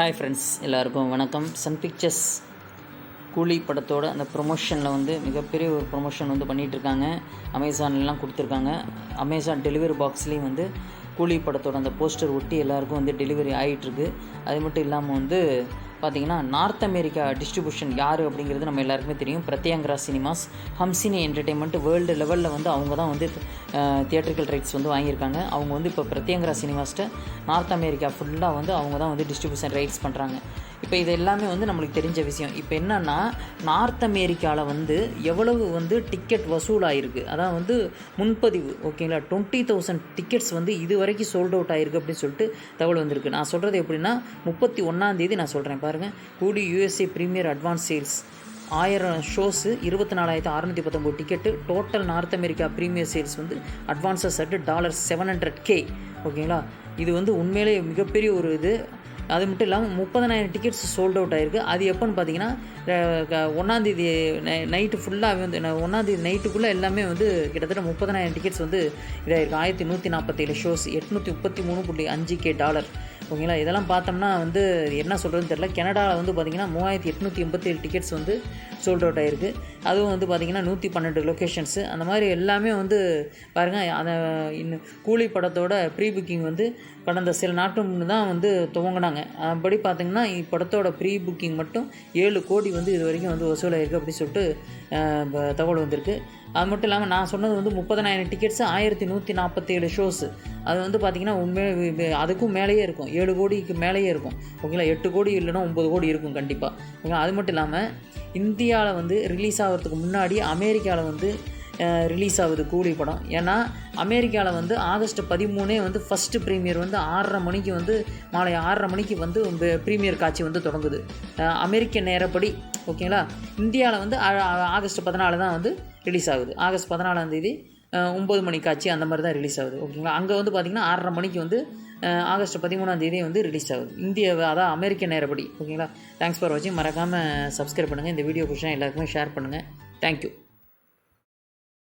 Hi friends, எல்லாருக்கும் வணக்கம். Sun pictures கூலி படத்தோட அந்த ப்ரொமோஷனில் வந்து மிகப்பெரிய ஒரு ப்ரொமோஷன் வந்து பண்ணிகிட்ருக்காங்க. அமேசான்லாம் கொடுத்துருக்காங்க. அமேசான் டெலிவரி பாக்ஸ்லேயும் வந்து கூலி படத்தோட அந்த போஸ்டர் ஒட்டி எல்லாருக்கும் வந்து டெலிவரி ஆகிட்டுருக்கு. அது மட்டும் இல்லாமல் வந்து பார்த்திங்கன்னா நார்த் அமெரிக்கா டிஸ்ட்ரிபியூஷன் யார் அப்படிங்கிறது நம்ம எல்லாருக்குமே தெரியும். Pratyangira cinemas, Hamsini entertainment world லெவலில் வந்து அவங்க தான் வந்து தியேட்ரிக்கல் ரைட்ஸ் வந்து வாங்கியிருக்காங்க. அவங்க வந்து இப்போ பிரத்யங்கரா சினிமாஸ்ட்டை நார்த் அமெரிக்கா ஃபுல்லாக வந்து அவங்க தான் வந்து டிஸ்ட்ரிபியூஷன் ரைட்ஸ் பண்ணுறாங்க. இப்போ இது எல்லாமே வந்து நம்மளுக்கு தெரிஞ்ச விஷயம். இப்போ என்னென்னா, நார்த் அமெரிக்காவில் வந்து எவ்வளவு வந்து டிக்கெட் வசூலாகிருக்கு, அதான் வந்து முன்பதிவு, ஓகேங்களா, 20,000 டிக்கெட்ஸ் வந்து இது வரைக்கும் சோல்ட் அவுட் ஆகிருக்கு அப்படின்னு சொல்லிட்டு தகவல் வந்திருக்கு. நான் சொல்கிறது எப்படின்னா, 31 நான் சொல்கிறேன் பாருங்கள். கூடி USA premier advance sales 1000 shows 24,619 ticket. Total North America premier sales வந்து அட்வான்ஸஸ் அட் $700K, ஓகேங்களா. இது வந்து உண்மையிலே மிகப்பெரிய ஒரு இது. அது மட்டும் இல்லாமல் 30,000 டிக்கெட்ஸ் சோல்ட் அவுட் ஆகிருக்கு. அது எப்போன்னு பார்த்தீங்கன்னா, 1ஆந்தேதி நைட்டு ஃபுல்லாக வந்து 1ஆந்தேதி நைட்டுக்குள்ளே எல்லாமே வந்து கிட்டத்தட்ட 30,000 டிக்கெட்ஸ் வந்து இதாகிருக்கு. 1147 ஷோஸ், $833.5K, ஓகேங்களா. இதெல்லாம் பார்த்தோம்னா வந்து என்ன சொல்கிறதுன்னு தெரியல. கனடாவில் வந்து பார்த்திங்கன்னா 3,887 டிக்கெட்ஸ் வந்து சோல்ட் அவுட் ஆகிருக்கு. அதுவும் வந்து பார்த்திங்கன்னா 112 லொக்கேஷன்ஸு. அந்த மாதிரி எல்லாமே வந்து பாருங்கள். அந்த இன்னும் கூலி படத்தோட ப்ரீ புக்கிங் வந்து கடந்த சில நாட்கள் முன்னு தான் வந்து துவங்கினாங்க. அப்படி பார்த்திங்கன்னா இப்படத்தோட ப்ரீ புக்கிங் மட்டும் 7 கோடி வந்து இது வரைக்கும் வந்து வசூலாகிருக்கு அப்படின்னு சொல்லிட்டு தகவல் வந்திருக்கு. அது மட்டும் இல்லாமல் நான் சொன்னது வந்து 30,000 டிக்கெட்ஸு, 1147 ஷோஸு. அது வந்து பார்த்திங்கன்னா உண்மையிலே அதுக்கும் மேலேயே இருக்கும். 7 கோடிக்கு மேலேயே இருக்கும், ஓகேங்களா. 8 கோடி இல்லைன்னா 9 கோடி இருக்கும் கண்டிப்பாக, ஓகேங்களா. அது மட்டும் இல்லாமல் இந்தியாவில் வந்து ரிலீஸ் ஆகிறதுக்கு முன்னாடி அமெரிக்காவில் வந்து ரிலீஸ் ஆகுது கூலி படம். ஏன்னா அமெரிக்காவில் வந்து ஆகஸ்ட் 13 வந்து ஃபஸ்ட்டு ப்ரீமியர் வந்து 6:30 மணிக்கு வந்து மாலை 6:30 மணிக்கு வந்து ப்ரீமியர் காட்சி வந்து தொடங்குது அமெரிக்க நேரப்படி, ஓகேங்களா. இந்தியாவில் வந்து ஆகஸ்ட் 14 தான் வந்து ரிலீஸ் ஆகுது. ஆகஸ்ட் 14 9 மணி காட்சி அந்த மாதிரி தான் ரிலீஸ் ஆகுது, ஓகேங்களா. அங்கே வந்து பார்த்திங்கன்னா 6:30 மணிக்கு வந்து ஆகஸ்ட் 13 வந்து ரிலீஸ் ஆகுது அதான் அமெரிக்க நேரப்படி, ஓகேங்களா. தேங்க்ஸ் ஃபார் வாட்சிங். மறக்காமல் சப்ஸ்கிரைப் பண்ணுங்கள். இந்த வீடியோ பிடிச்சா எல்லாருக்குமே ஷேர் பண்ணுங்கள். தேங்க்யூ.